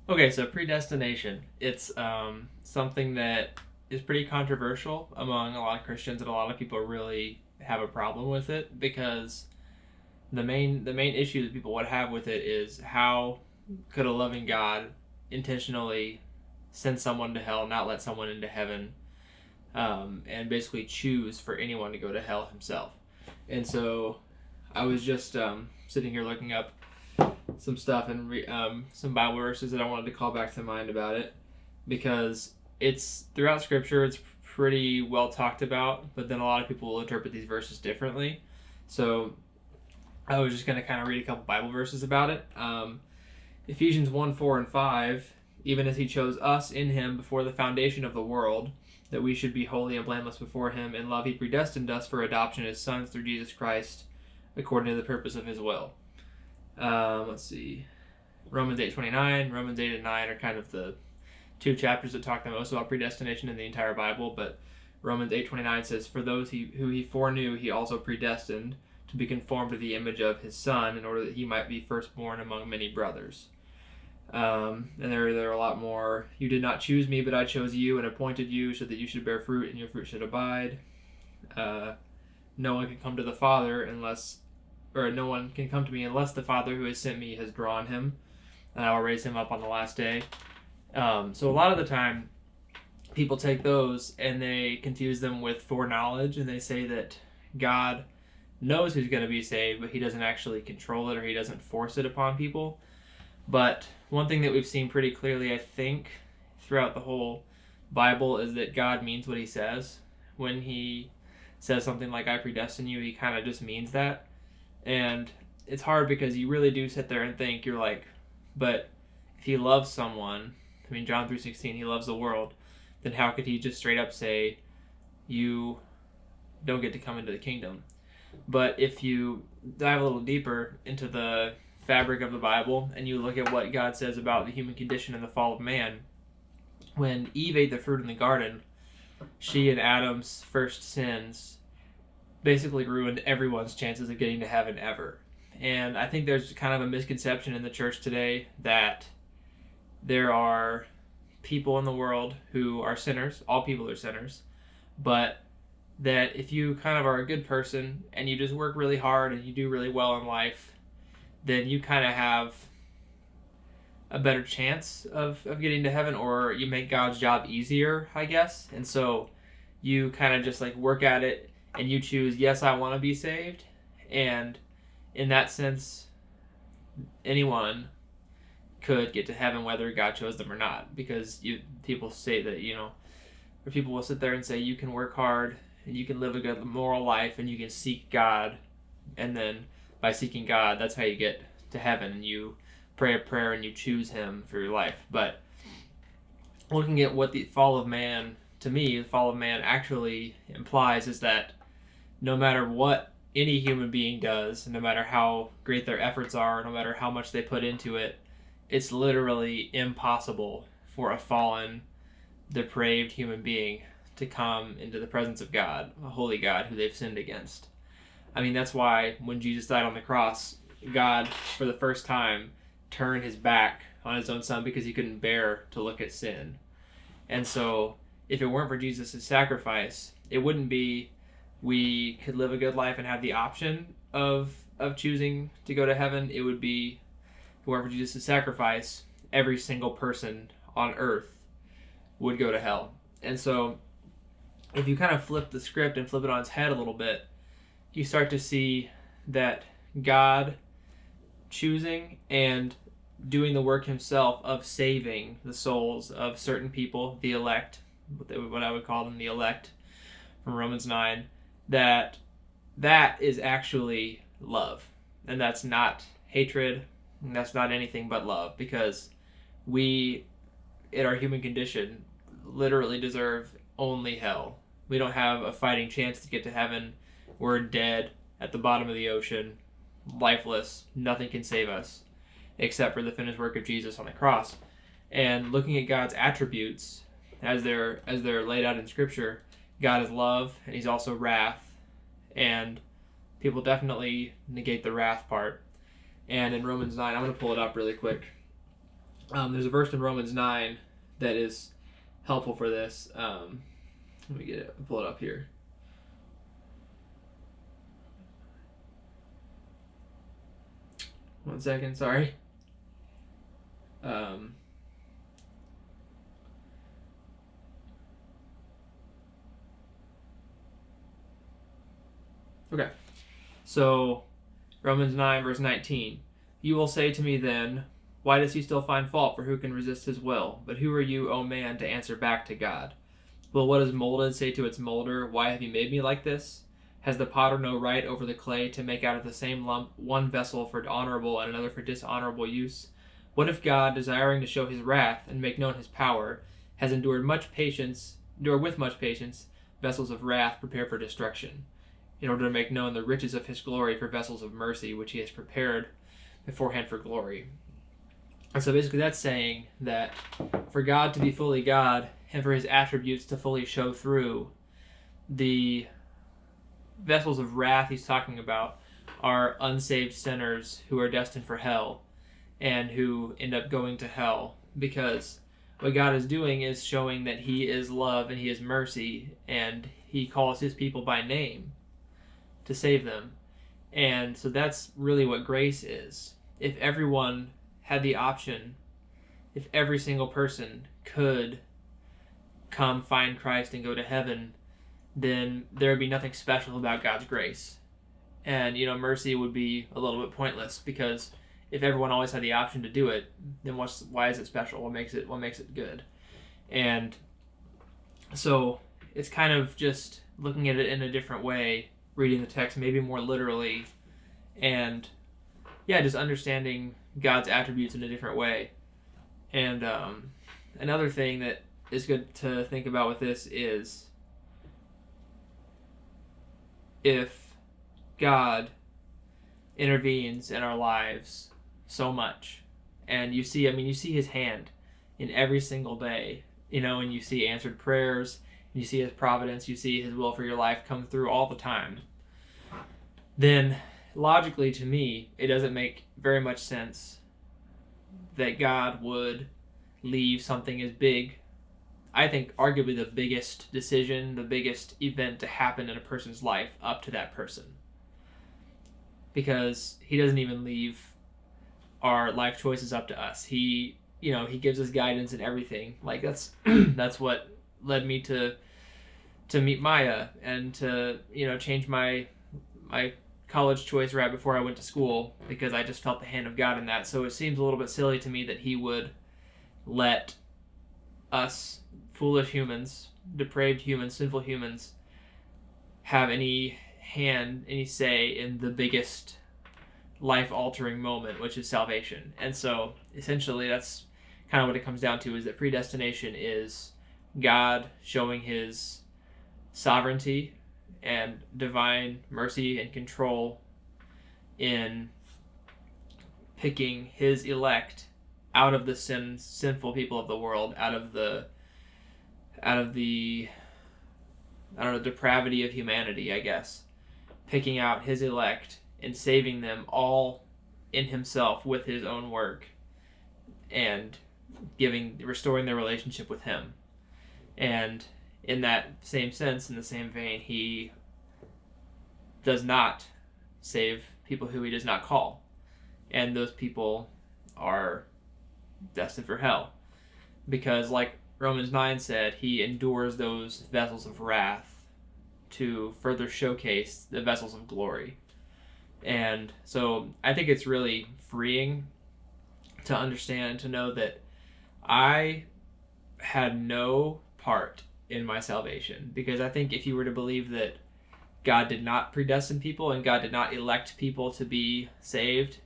Okay, so predestination. It's something that is pretty controversial among a lot of Christians, and a lot of people really have a problem with it because the main issue that people would have with it is how could a loving God intentionally send someone to hell, not let someone into heaven, and basically choose for anyone to go to hell himself. And so I was just sitting here looking up some stuff and some Bible verses that I wanted to call back to mind about it because it's throughout Scripture. It's pretty well talked about, but then a lot of people will interpret these verses differently. So I was just going to kind of read a couple Bible verses about it. Ephesians 1, 4, and 5, even as he chose us in him before the foundation of the world, that we should be holy and blameless before him. In love he predestined us for adoption as sons through Jesus Christ, according to the purpose of his will. Let's see. Romans 8:29, Romans 8 and 9 are kind of the two chapters that talk the most about predestination in the entire Bible, but Romans 8:29 says, "For those who he foreknew, he also predestined to be conformed to the image of his Son, in order that he might be firstborn among many brothers." And there are a lot more. "You did not choose me, but I chose you and appointed you so that you should bear fruit and your fruit should abide. No one can come to the Father unless, or no one can come to me unless the Father who has sent me has drawn him, and I will raise him up on the last day." So a lot of the time, people take those and they confuse them with foreknowledge, and they say that God knows who's going to be saved, but he doesn't actually control it or he doesn't force it upon people. But one thing that we've seen pretty clearly, I think, throughout the whole Bible is that God means what he says. When he says something like, "I predestine you," he kind of just means that. And it's hard because you really do sit there and think, you're like, but if he loves someone, I mean, John 3:16, he loves the world, then how could he just straight up say, you don't get to come into the kingdom? But if you dive a little deeper into the fabric of the Bible and you look at what God says about the human condition and the fall of man, when Eve ate the fruit in the garden, she and Adam's first sins basically ruined everyone's chances of getting to heaven ever. And I think there's kind of a misconception in the church today that there are people in the world who are sinners. All people are sinners. But that if you kind of are a good person and you just work really hard and you do really well in life, then you kind of have a better chance of getting to heaven, or you make God's job easier, I guess. And so you kind of just like work at it and you choose, yes, I want to be saved. And in that sense, anyone could get to heaven whether God chose them or not, because people say that, or people will sit there and say you can work hard and you can live a good moral life and you can seek God, and then by seeking God, that's how you get to heaven, and you pray a prayer and you choose him for your life. But looking at what the fall of man, to me, the fall of man actually implies is that no matter what any human being does, no matter how great their efforts are, no matter how much they put into it, it's literally impossible for a fallen, depraved human being to come into the presence of God, a holy God who they've sinned against. I mean, that's why when Jesus died on the cross, God, for the first time, turned his back on his own son because he couldn't bear to look at sin. And so, if it weren't for Jesus' sacrifice, it wouldn't be we could live a good life and have the option of choosing to go to heaven. It would be, if it weren't for Jesus' sacrifice, every single person on earth would go to hell. And so, if you kind of flip the script and flip it on its head a little bit, you start to see that God choosing and doing the work himself of saving the souls of certain people, the elect, what I would call them, the elect, from Romans 9, that is actually love. And that's not hatred, and that's not anything but love, because we, in our human condition, literally deserve only hell. We don't have a fighting chance to get to heaven. We're dead at the bottom of the ocean, lifeless. Nothing can save us except for the finished work of Jesus on the cross. And looking at God's attributes as they're laid out in Scripture, God is love and he's also wrath, and people definitely negate the wrath part. And in Romans 9, I'm going to pull it up really quick. There's a verse in Romans 9 that is helpful for this. Let me pull it up here. One second, sorry. Okay. So, Romans 9, verse 19. You will say to me then, why does he still find fault? For who can resist his will? But who are you, O man, to answer back to God? Will what is molded say to its molder, why have you made me like this? Has the potter no right over the clay to make out of the same lump one vessel for honorable and another for dishonorable use? What if God, desiring to show his wrath and make known his power, has endured with much patience, vessels of wrath prepared for destruction, in order to make known the riches of his glory for vessels of mercy, which he has prepared beforehand for glory? And so basically that's saying that for God to be fully God and for his attributes to fully show through, the vessels of wrath he's talking about are unsaved sinners who are destined for hell and who end up going to hell, because what God is doing is showing that he is love and he is mercy, and he calls his people by name to save them. And so that's really what grace is. If everyone had the option, if every single person could come find Christ and go to heaven, then there would be nothing special about God's grace. And, mercy would be a little bit pointless, because if everyone always had the option to do it, then why is it special? What makes it good? And so it's kind of just looking at it in a different way, reading the text maybe more literally, and just understanding God's attributes in a different way. And another thing that is good to think about with this is, if God intervenes in our lives so much, and you see his hand in every single day, and you see answered prayers, and you see his providence, you see his will for your life come through all the time, then logically, to me, it doesn't make very much sense that God would leave something as big, I think arguably the biggest decision, the biggest event to happen in a person's life, up to that person. Because he doesn't even leave our life choices up to us. He gives us guidance in everything. Like that's what led me to meet Maya and to change my college choice right before I went to school, because I just felt the hand of God in that. So it seems a little bit silly to me that he would let us foolish humans, depraved humans, sinful humans, have any say in the biggest life-altering moment, which is salvation. And so essentially that's kind of what it comes down to, is that predestination is God showing his sovereignty and divine mercy and control in picking his elect out of the sinful people of the world, out of the depravity of humanity, I guess, picking out his elect and saving them all in himself with his own work, and restoring their relationship with him. And in that same sense, in the same vein, he does not save people who he does not call, and those people are destined for hell, because, like Romans 9 said, he endures those vessels of wrath to further showcase the vessels of glory. And so I think it's really freeing to understand, to know that I had no part in my salvation. Because I think if you were to believe that God did not predestine people and God did not elect people to be saved,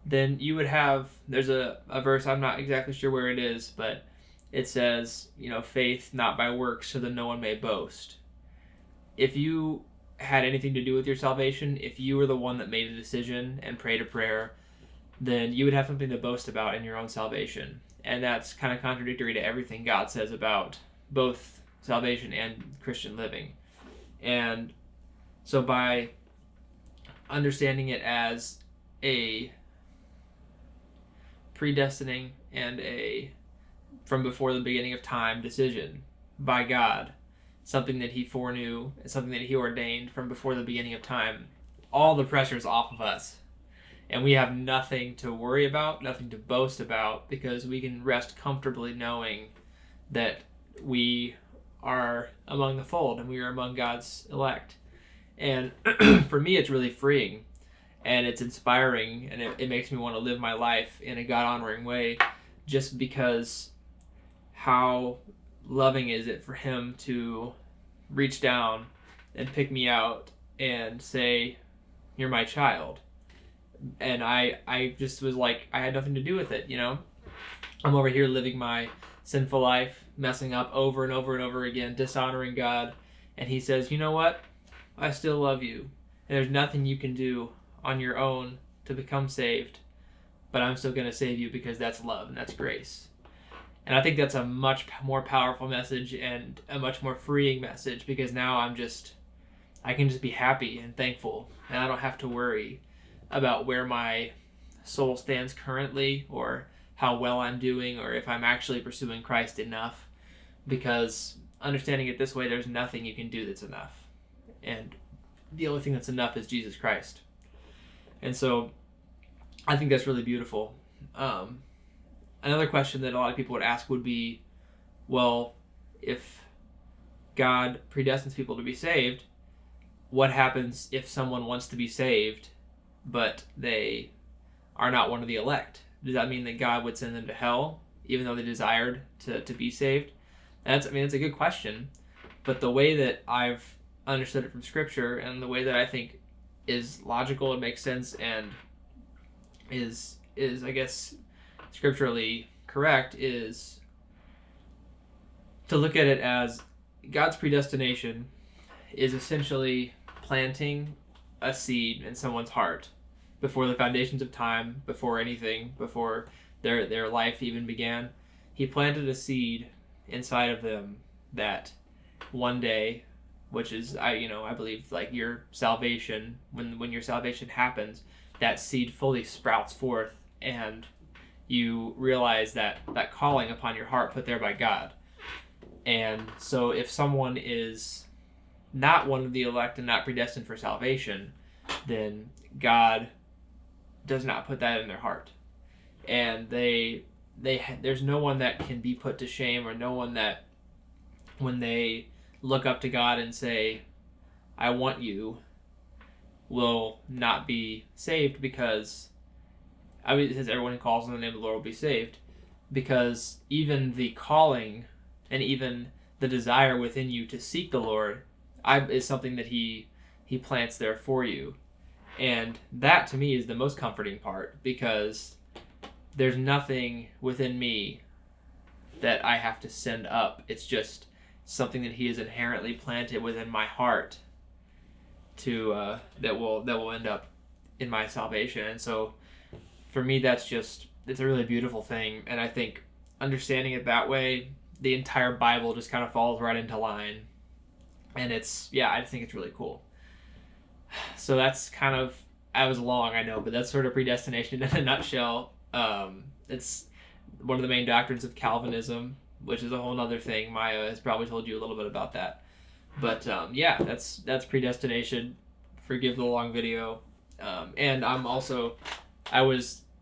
then you would have, there's a verse, I'm not exactly sure where it is, but it says, faith not by works, so that no one may boast. If you had anything to do with your salvation, if you were the one that made a decision and prayed a prayer, then you would have something to boast about in your own salvation. And that's kind of contradictory to everything God says about both salvation and Christian living. And so by understanding it as a predestining and a from before the beginning of time decision by God, something that he foreknew, something that he ordained from before the beginning of time, all the pressure's off of us. And we have nothing to worry about, nothing to boast about, because we can rest comfortably knowing that we are among the fold and we are among God's elect. And for me, it's really freeing and it's inspiring, and it makes me want to live my life in a God-honoring way, just because how loving is it for him to reach down and pick me out and say, "You're my child." And I just was like, I had nothing to do with it, you know? I'm over here living my sinful life, messing up over and over and over again, dishonoring God. And he says, "You know what? I still love you. And there's nothing you can do on your own to become saved, but I'm still going to save you because that's love and that's grace." And I think that's a much more powerful message and a much more freeing message, because now I can just be happy and thankful, and I don't have to worry about where my soul stands currently or how well I'm doing or if I'm actually pursuing Christ enough, because understanding it this way, there's nothing you can do that's enough. And the only thing that's enough is Jesus Christ. And so I think that's really beautiful. Another question that a lot of people would ask would be, well, if God predestines people to be saved, what happens if someone wants to be saved but they are not one of the elect? Does that mean that God would send them to hell even though they desired to be saved? That's a good question, but the way that I've understood it from Scripture and the way that I think is logical and makes sense and is I guess scripturally correct is to look at it as God's predestination is essentially planting a seed in someone's heart before the foundations of time, before anything, before their life even began. He planted a seed inside of them that one day, which is I believe like your salvation, when your salvation happens, that seed fully sprouts forth and you realize that calling upon your heart put there by God. And so if someone is not one of the elect and not predestined for salvation, then God does not put that in their heart. And there's no one that can be put to shame, or no one that when they look up to God and say, "I want you," will not be saved, because it says everyone who calls on the name of the Lord will be saved, because even the calling and even the desire within you to seek the Lord is something that he plants there for you. And that to me is the most comforting part, because there's nothing within me that I have to send up. It's just something that he has inherently planted within my heart to that will end up in my salvation. And so for me, it's a really beautiful thing. And I think understanding it that way, the entire Bible just kind of falls right into line. And I just think it's really cool. So that's kind of, I was long, I know, but that's sort of predestination in a nutshell. It's one of the main doctrines of Calvinism, which is a whole other thing. Maya has probably told you a little bit about that. But that's predestination. Forgive the long video. And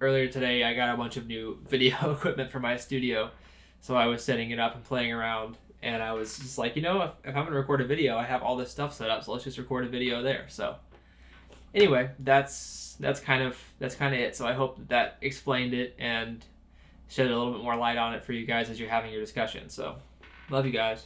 earlier today, I got a bunch of new video equipment for my studio. So I was setting it up and playing around. And I was just like, if I'm going to record a video, I have all this stuff set up, so let's just record a video there. So anyway, that's kind of it. So I hope that explained it and shed a little bit more light on it for you guys as you're having your discussion. So love you guys.